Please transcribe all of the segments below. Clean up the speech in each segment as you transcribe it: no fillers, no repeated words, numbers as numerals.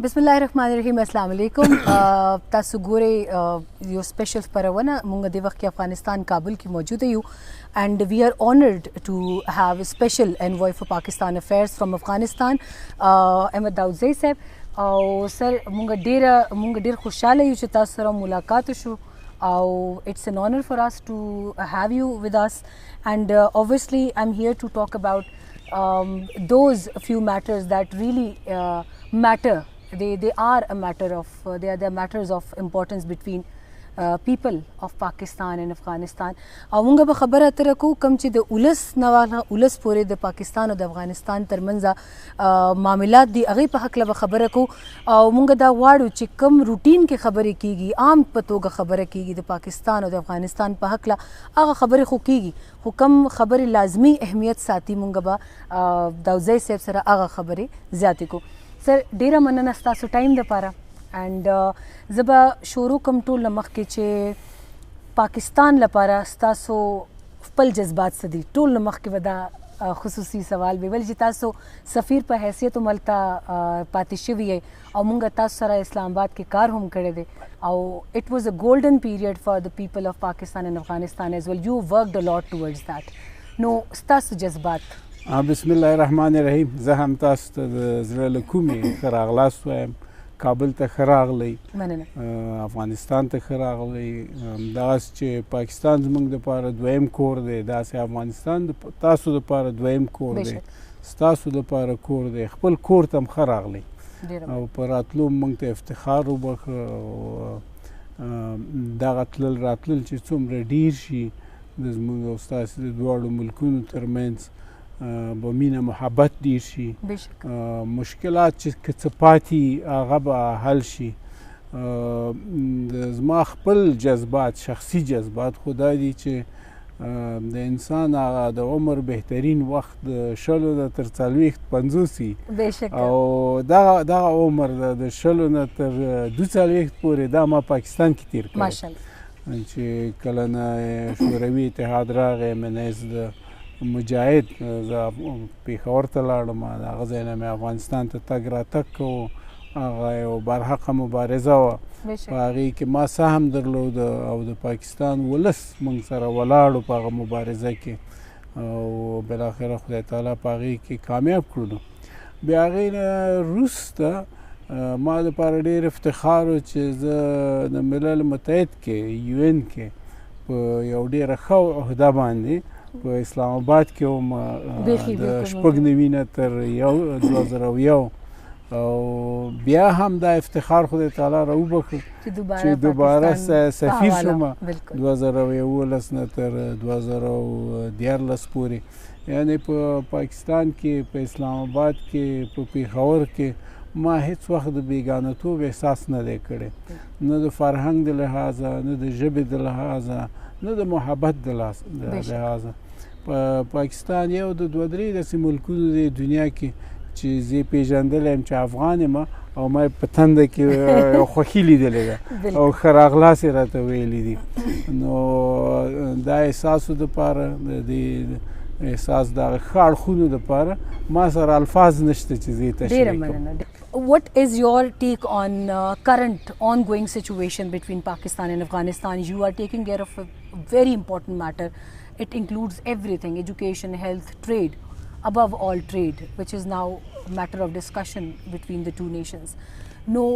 बिस्मिल्लाहिर्रहमानिर्रहीम अस्सलाम वालेकुम तासु गोरे यो special खबरونه مونږ د وخت کې افغانستان کابل کې موجود یو and we are honored to have a special envoy for Pakistan affairs from Afghanistan احمد داودزی صاحب او سر مونږ ډیر خوشاله یو چې تاسو سره ملاقات وشو او it's an honor for us to have you with us and obviously I'm here to talk about those few matters that really matter. They are a matter of they are matters of importance between people of Pakistan and Afghanistan. او موږ به خبره اتره کوو کوم چې د اولس نواله اولس پورې د پاکستان او د افغانستان ترمنځ معاملات دي هغې په هکله به خبره کوو او موږ دا غواړو چې کوم روټین کې خبرې کیږي عام په توګه خبره کیږي د پاکستان او د افغانستان په هکله هغه خبرې خو کیږي خو کوم خبرې لازمي اهمیت ساتي موږ به داودزی صاحب سره هغه خبرې زیاتې کوو. سر ډیره مننه ستاسو ټایم دپاره and زه به شروع کوم ټول نه مخکې چې پاکستان لپاره ستاسو خپل جذبات څه دي ټول نه مخکې به دا خصوصي سوال به ولې چې تاسو سفیر په حیثیت هم هلته پاتې شوي یې او موږ تاسو سره اسلام آباد کې کار هم کړی دی او it was a golden period for the people of Pakistan and Afghanistan as well. You worked a lot towards that. نو ستاسو جذبات بسم الله الرحمن الرحیم. زه هم تاسو ته د زړه له کومې ښه راغلاست وایم. کابل ته ښه راغلی، افغانستان ته ښه راغلی. داسې چې پاکستان زموږ دپاره دویم کور دی، داسې افغانستان تاسو دپاره دویم کور دی، ستاسو دپاره کور دی. خپل کور ته هم ښه راغلی او په راتلو موږ ته افتخار وبخښه. دغه تلل راتلل چې څومره ډیر شي د زموږ او ستاسو د دواړو ملکونو ترمنځ به مینه محبت ډیر شي. مشکلات چې که څه پاتې هغه به حل شي. زما خپل جذبات شخصي جذبات خو دا دي چې د انسان هغه د عمر بهترین وخت د 20 نه تر 40-50 او دغه عمر د 20 نه تر 42 پورې دا ما پاکستان کې تیر کړی چې کله نه شوروي اتحاد راغی منیز د مجاهد زه پېښور ته لاړم، د هغه ځای نه مې افغانستان ته تګ راتګ کوو. هغه یو برحقه مبارزه وه، په هغې کې ما سهم درلود او د پاکستان ولس موږ سره ولاړو په هغه مبارزه کې او بالاخره خدای تعالی په هغې کې کامیاب کړو. بیا هغې نه وروسته ما دپاره ډېر افتخار و چې زه د ملل متحد کې UN کې په یو ډېره ښه عهده باندې په اسلام آباد کې هم د 96 نه تر 2001 او بیا هم دا افتخار خدای تعالی را وبخښه چې دوباره سفیر شوم 2011 نه تر 2014 پورې. یعنی په پاکستان کې په اسلام آباد کې په پېښور کې ما هیڅ وخت د بیګانه‌توب احساس نه دی کړی، نه د فرهنګ د لحاظه، نه د ژبې د لحاظه، نه د محبت د لحاظه. پاکستان یو د 2-3 داسې ملکونو دی دنیا کې چې زه پیژندلی یم چې افغان یم او ما په تنده کې یو خوښي لیدلې ده او ښه راغلاست یې راته ویلي دي. نو دا احساسو دپاره د دې احساس دغه ښه اړخونو دپاره ما سره الفاظ نشته چې زه یې تشریح کړم. What is your take on current ongoing situation between Pakistan and Afghanistan? You are taking care of a very important matter. It includes everything: education, health, trade, above all trade, which is now a matter of discussion between the two nations. No,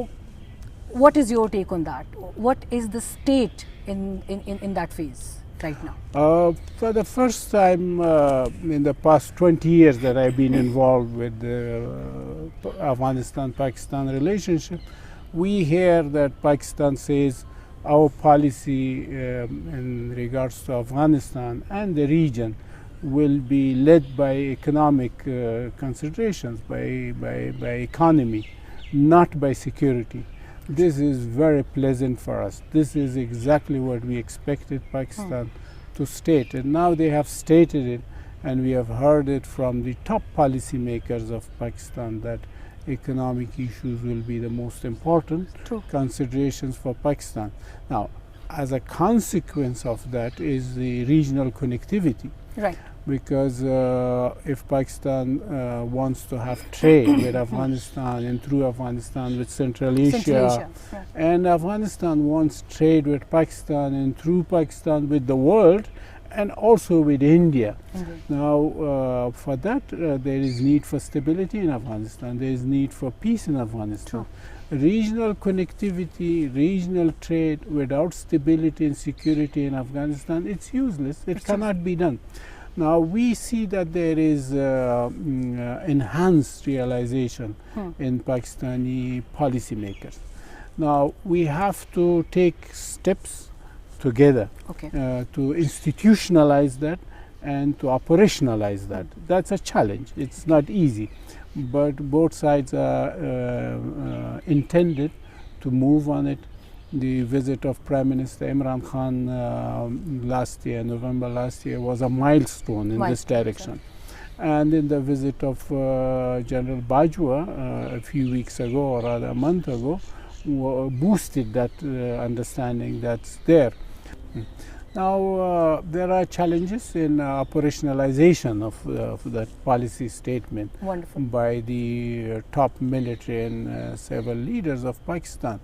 what is your take on that? What is the state in that phase right now? For the first time in the past 20 years that I've been involved with the Afghanistan-Pakistan relationship, we hear that Pakistan says our policy in regards to Afghanistan and the region will be led by economic considerations, by economy, not by security. This is very pleasant for us. This is exactly what we expected Pakistan to state, and now they have stated it, and we have heard it from the top policy makers of Pakistan that economic issues will be the most important considerations for Pakistan. Now, as a consequence of that is the regional connectivity. Right. because if Pakistan wants to have trade with Afghanistan and through Afghanistan with Central Asia, yeah. And Afghanistan wants trade with Pakistan and through Pakistan with the world, and also with India. Now, for that, there is need for stability in Afghanistan. There is need for peace in Afghanistan. True. Regional connectivity, regional trade without stability and security in Afghanistan, it's useless. It cannot be done. Now, we see that there is enhanced realization in Pakistani policymakers. Now, we have to take steps together to institutionalize that and to operationalize that. That's a challenge. It's not easy, but both sides are intended to move on it. The visit of Prime Minister Imran Khan last year, November last year, was a milestone in this direction. And in the visit of General Bajwa a few weeks ago, or rather a month ago, boosted that understanding that's there. Now, there are challenges in operationalization of that policy statement by the top military and civil leaders of Pakistan.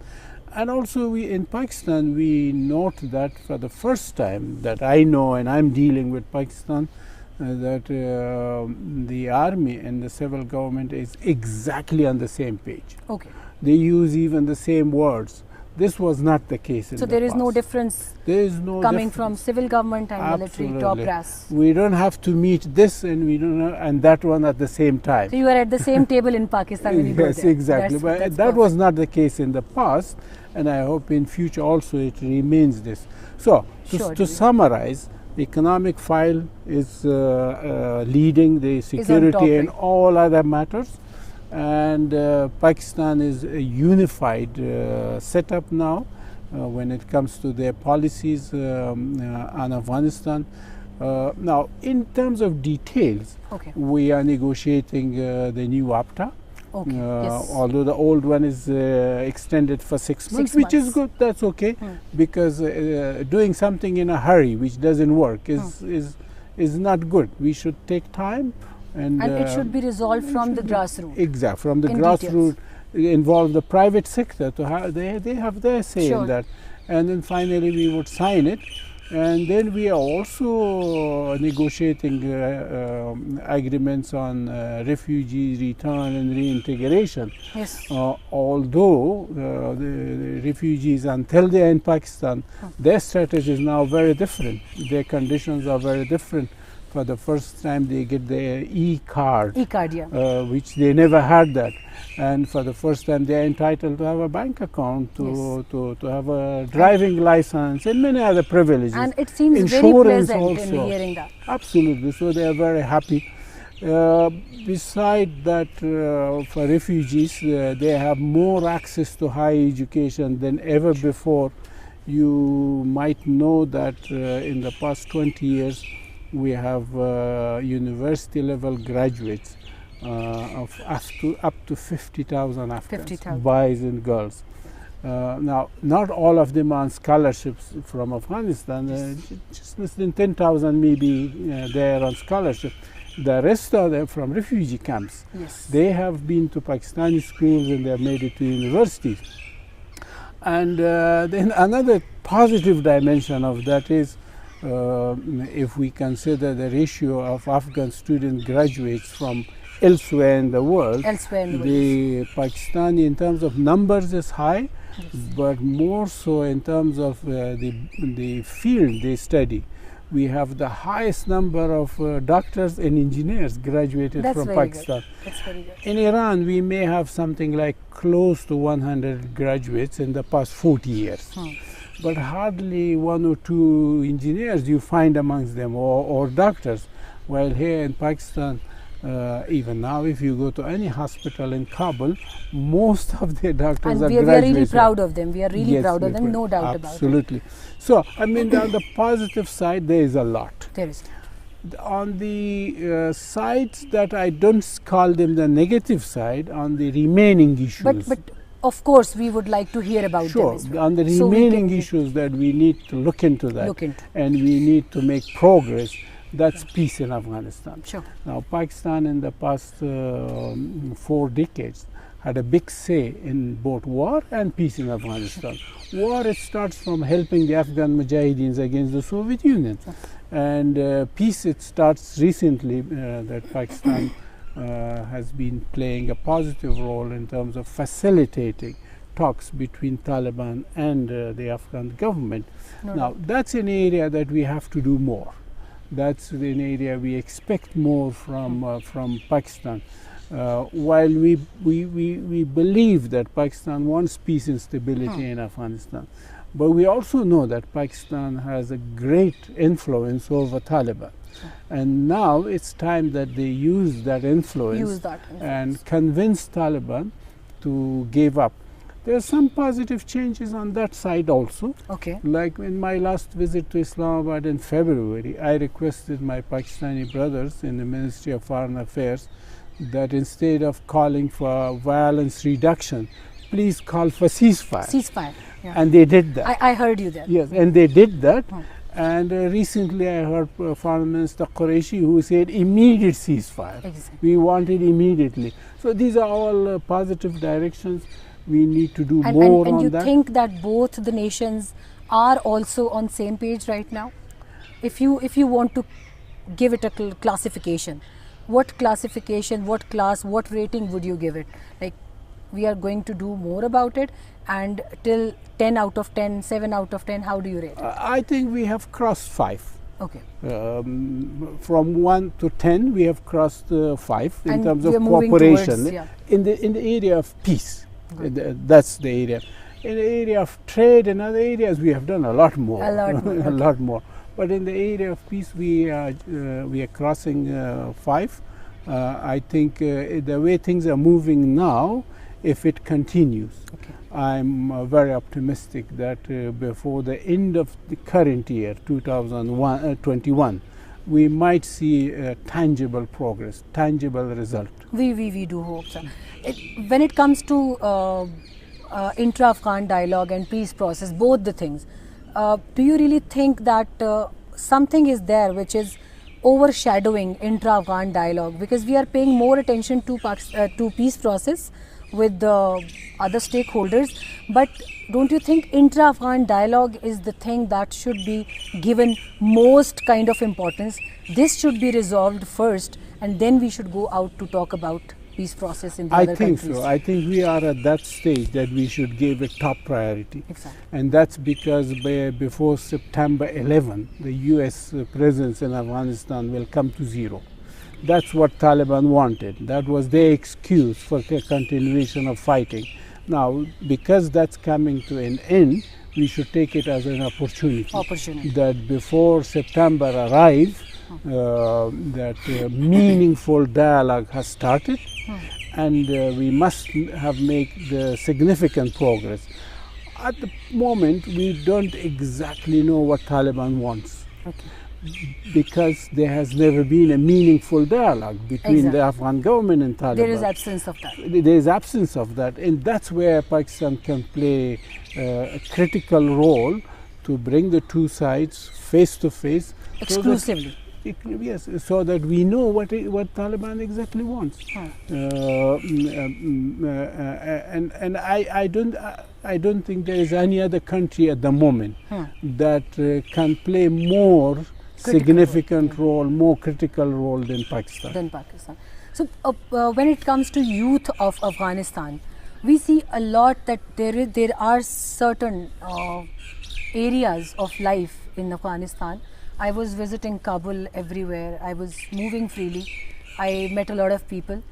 And also in Pakistan, we note that for the first time that I know, and I'm dealing with Pakistan, that the army and the civil government is exactly on the same page. They use even the same words. This was not the case in the past. So there is no difference coming from civil government and military top brass. We don't have to meet this and that one at the same time. So you are at the same table in Pakistan when you go there. Yes, exactly. But that was not the case in the past, and I hope in future also it remains this. So to summarize, the economic file is leading the security and all other matters. And Pakistan is a unified setup now when it comes to their policies on Afghanistan. Now, in terms of details, we are negotiating the new APTA. Although the old one is extended for 6 months, which is good, that's okay, because doing something in a hurry which doesn't work is not good. We should take time. And it should be resolved from the grassroots. Exactly, from the grassroots, involve the private sector to have they have their say in that, and then finally we would sign it, and then we are also negotiating agreements on refugee return and reintegration. Although the refugees, until they are in Pakistan, their strategy is now very different. Their conditions are very different. For the first time, they get their e-card, which they never had that. And for the first time, they are entitled to have a bank account, to have a driving license, and many other privileges. And it seems insurance very pleasant also. in hearing that. Absolutely. So they are very happy. Beside that, for refugees, they have more access to higher education than ever before. You might know that in the past 20 years, we have university level graduates of up to 50,000 Afghans, boys and girls. Now, not all of them are on scholarships from Afghanistan. Just less than 10,000 maybe there on scholarship. The rest of them from refugee camps. They have been to Pakistani schools and they have made it to universities. And then another positive dimension of that is, if we consider the ratio of Afghan student graduates from elsewhere in the world, the Pakistani in terms of numbers is high, but more so in terms of the field they study. We have the highest number of doctors and engineers graduated from Pakistan. That's very good. In Iran, we may have something like close to 100 graduates in the past 40 years. But hardly 1 or 2 engineers you find amongst them, or doctors. While here in Pakistan, even now, if you go to any hospital in Kabul, most of their doctors are graduates. And we are really proud of them. We are really proud of them, no doubt about it. Absolutely. So, I mean, on the positive side, there is a lot. There is. On the sides that I don't call them the negative side, on the remaining issues. But of course, we would like to hear about them as well. On the remaining issues that we need to look into that, and we need to make progress. That's peace in Afghanistan. Sure. Now, Pakistan in the past 4 decades had a big say in both war and peace in Afghanistan. War, it starts from helping the Afghan Mujahideens against the Soviet Union. And peace, it starts recently that Pakistan has been playing a positive role in terms of facilitating talks between Taliban and the Afghan government. Now, that's an area that we have to do more. That's an area we expect more from Pakistan. While we believe that Pakistan wants peace and stability in Afghanistan, but we also know that Pakistan has a great influence over Taliban. And now it's time that they use that influence and convince Taliban to give up. There are some positive changes on that side also. Okay. Like in my last visit to Islamabad in February, I requested my Pakistani brothers in the Ministry of Foreign Affairs that instead of calling for violence reduction, please call for ceasefire. Ceasefire. Yeah. And they did that. I heard you there. Yes, and they did that. And recently I heard Foreign Minister Qureshi who said immediate ceasefire. Exactly. We want it immediately. So these are all positive directions. We need to do more on that. And you think that both the nations are also on same page right now? If you want to give it a classification, what classification, what class, what rating would you give it? Like, we are going to do more about it, and till 10 out of 10, 7 out of 10, how do you rate it? I think we have crossed 5. Okay. From 1 to 10, we have crossed 5 in terms of towards, cooperation in the area of peace. That's the area. In the area of trade and other areas, we have done a lot more. A lot more. A lot more. But in the area of peace, we are crossing 5. I think the way things are moving now, if it continues, I'm very optimistic that before the end of the current year, 2021, we might see tangible progress, tangible result. We do hope so. When it comes to intra-Afghan dialogue and peace process, both the things, do you really think that something is there which is overshadowing intra-Afghan dialogue? Because we are paying more attention to peace process with the other stakeholders, but don't you think intra-Afghan dialogue is the thing that should be given most kind of importance? This should be resolved first, and then we should go out to talk about peace process in the other countries. I think so. I think we are at that stage that we should give it top priority. Exactly. And that's because before September 11, the US presence in Afghanistan will come to 0. That's what Taliban wanted. That was their excuse for the continuation of fighting. Now, because that's coming to an end, we should take it as an opportunity. That before September arrives, that meaningful dialogue has started, and we must have made the significant progress. At the moment, we don't exactly know what Taliban wants. Because there has never been a meaningful dialogue between the Afghan government and Taliban. There is absence of that. There is absence of that, and that's where Pakistan can play a critical role to bring the two sides face to face. Exclusively. Yes, so that we know what Taliban exactly wants. And I don't think there is any other country at the moment that can play more significant role, more critical role than Pakistan. So when it comes to youth of Afghanistan, we see a lot that there are certain areas of life in Afghanistan. I was visiting Kabul everywhere. I was moving freely. I met a lot of people.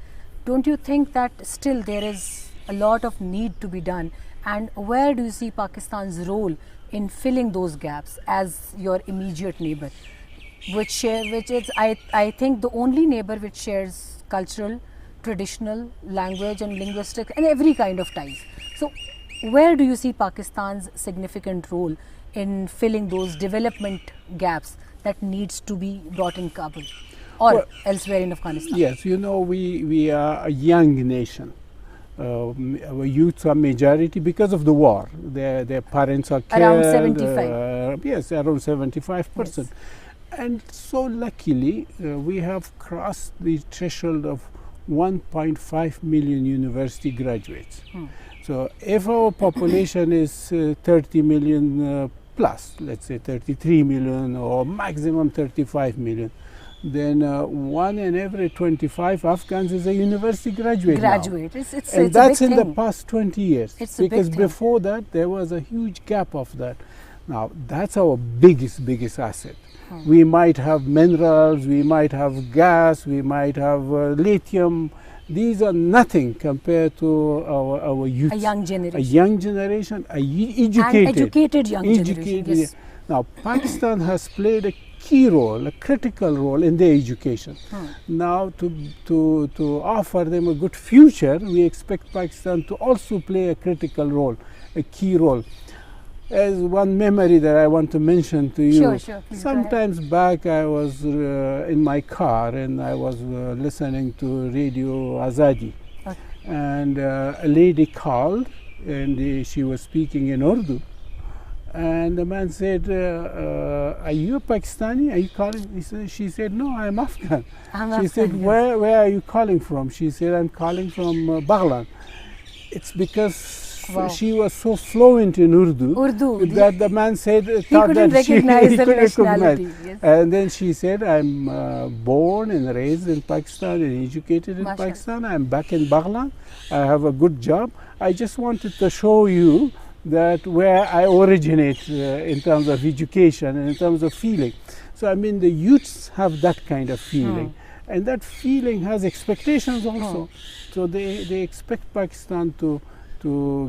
Don't you think that still there is a lot of need to be done? And where do you see Pakistan's role in filling those gaps as your immediate neighbor, which is I think the only neighbor which shares cultural, traditional, language and linguistic and every kind of ties. So where do you see Pakistan's significant role in filling those development gaps that needs to be brought in Kabul or elsewhere in Afghanistan? Yes, you know, we are a young nation. Our youths are majority because of the war. Their parents are killed. Around 75. Yes, around 75%. Yes. And so luckily, we have crossed the threshold of 1.5 million university graduates. So if our population is 30 million plus, let's say 33 million or maximum 35 million, then 1 in every 25 Afghans is a university graduate now. And that's in the past 20 years. Because before that, there was a huge gap of that. Now, that's our biggest asset. We might have minerals, we might have gas, we might have lithium. These are nothing compared to our youth. A young generation. A young generation, educated young generation. Yes. Now, Pakistan has played a key role, a critical role in their education. Now, to offer them a good future, we expect Pakistan to also play a critical role, a key role. As one memory that I want to mention to you, sometimes back I was in my car and I was listening to Radio Azadi, and a lady called and she was speaking in Urdu, and the man said, are you a Pakistani? Are you calling? She said, no, I'm Afghan. She said, where are you calling from? She said, I'm calling from Baghlan. It's because she was so fluent in Urdu that the man said, thought that recognize the nationality. Yes. And then she said, I'm born and raised in Pakistan and educated in Pakistan. I'm back in Baghlan. I have a good job. I just wanted to show you that where I originate in terms of education and in terms of feeling. So I mean, the youths have that kind of feeling. And that feeling has expectations also. So they expect Pakistan to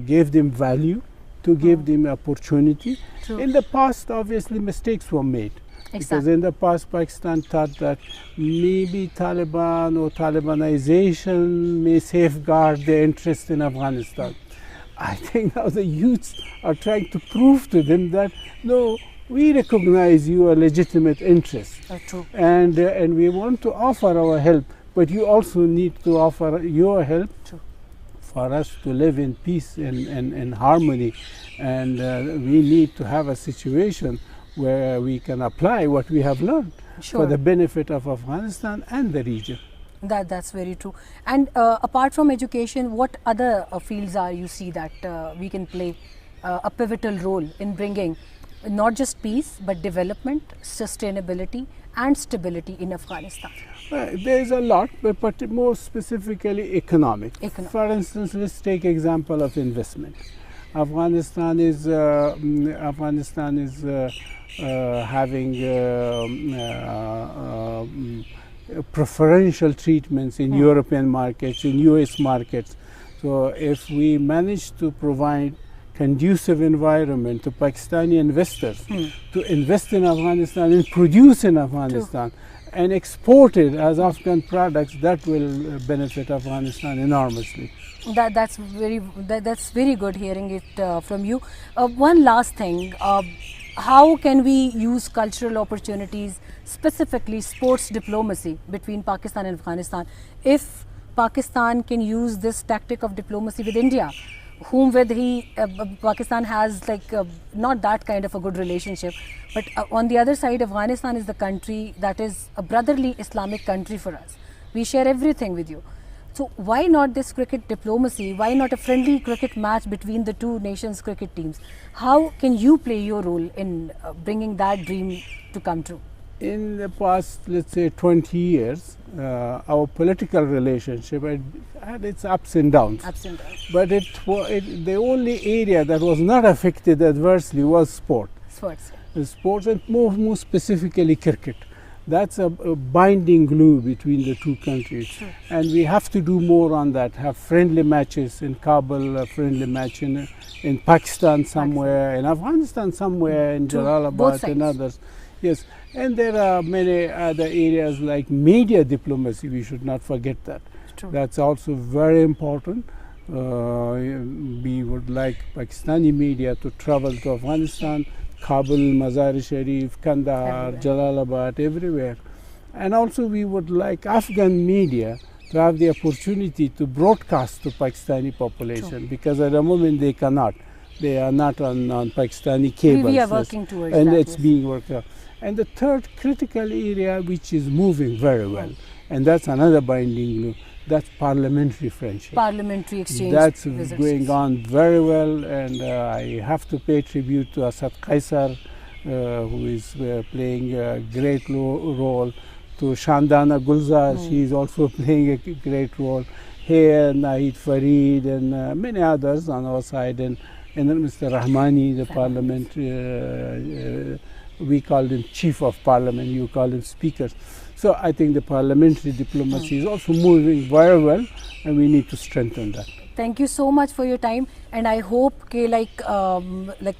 give them value, to give them opportunity. In the past, obviously, mistakes were made. Because in the past, Pakistan thought that maybe Taliban or Talibanization may safeguard their interest in Afghanistan. I think now the youths are trying to prove to them that, no, we recognize your legitimate interest. And we want to offer our help, but you also need to offer your help for us to live in peace and harmony, and we need to have a situation where we can apply what we have learned for the benefit of Afghanistan and the region. That's very true. And apart from education, what other fields are you see that we can play a pivotal role in bringing not just peace but development, sustainability and stability in Afghanistan? There is a lot, but more specifically economic. For instance, let's take example of investment. Afghanistan is having preferential treatments in European markets, in US markets. So if we manage to provide conducive environment to Pakistani investors to invest in Afghanistan and produce in Afghanistan and export it as Afghan products, that will benefit Afghanistan enormously. That's very good hearing it from you. One last thing, how can we use cultural opportunities, specifically sports diplomacy between Pakistan and Afghanistan, if Pakistan can use this tactic of diplomacy with India, whom with Pakistan has not that kind of a good relationship, but on the other side, Afghanistan is the country that is a brotherly Islamic country for us. We share everything with you. So why not this cricket diplomacy? Why not a friendly cricket match between the two nations' cricket teams? How can you play your role in bringing that dream to come true? In the past, let's say 20 years, our political relationship had its ups and downs. But the only area that was not affected adversely was sport. Sports, and more specifically cricket. That's a binding glue between the two countries. And we have to do more on that, have friendly matches in Kabul, a friendly match in Pakistan somewhere, in Afghanistan somewhere, in Jalalabad and others. Yes, and there are many other areas like media diplomacy, we should not forget that. That's also very important. We would like Pakistani media to travel to Afghanistan, Kabul, Mazar-e-Sharif, Kandahar, Jalalabad, everywhere. And also we would like Afghan media to have the opportunity to broadcast to Pakistani population, because at the moment they cannot. They are not on Pakistani cables. We are working towards and that. And it's being worked out. And the third critical area which is moving very well, and that's another binding law, that's parliamentary friendship. Parliamentary exchange. That's going on very well, and I have to pay tribute to Asad Qaisar, who is playing a great role, to Shandana Gulzar, she is also playing a great role, here, Nahid Farid, and many others on our side, and Mr. Rahmani, the parliament, we call him Chief of Parliament, you call him Speakers. So I think the parliamentary diplomacy is also moving very well, and we need to strengthen that. Thank you so much for your time, and I hope like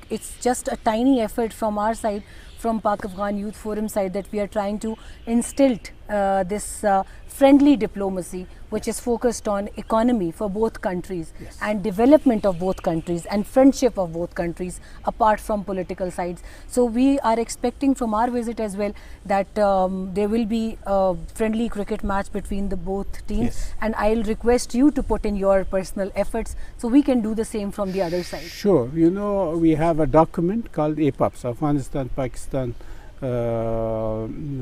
it's just a tiny effort from our side, from Pak-Afghan Youth Forum side, that we are trying to instill this friendly diplomacy, which is focused on economy for both countries, yes, and development of both countries and friendship of both countries apart from political sides. So we are expecting from our visit as well that there will be a friendly cricket match between the both teams, yes, and I'll request you to put in your personal efforts so we can do the same from the other side. Sure. You know, we have a document called APAPS, Afghanistan Pakistan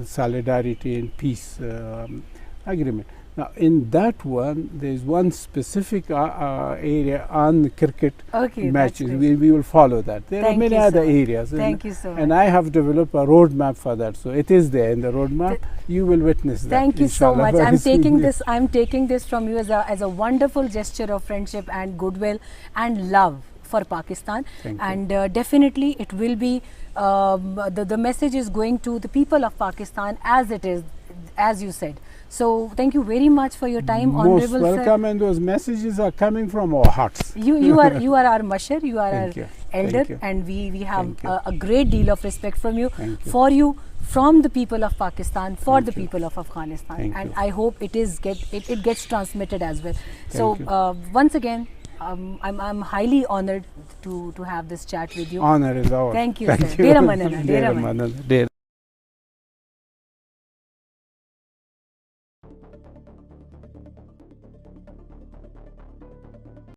Solidarity and Peace Agreement. Now, in that one, there is one specific area on cricket matches. We will follow that. There are many other areas. Thank you so much. And I have developed a roadmap for that. So it is there in the roadmap. You will witness that. Thank you so much. I'm taking this. I'm taking this from you as a wonderful gesture of friendship and goodwill and love for Pakistan. And definitely, it will be the message is going to the people of Pakistan as it is, as you said. So thank you very much for your time, Most Honorable welcome, sir. and those messages are coming from our hearts. You are our musher, you are our elder, you. And we have a great deal of respect from you, for you, from the people of Pakistan, for the people of Afghanistan, and I hope it gets transmitted as well. So once again, I'm highly honored to have this chat with you. Honor is ours. Thank you, sir. Dera manana, dera manana.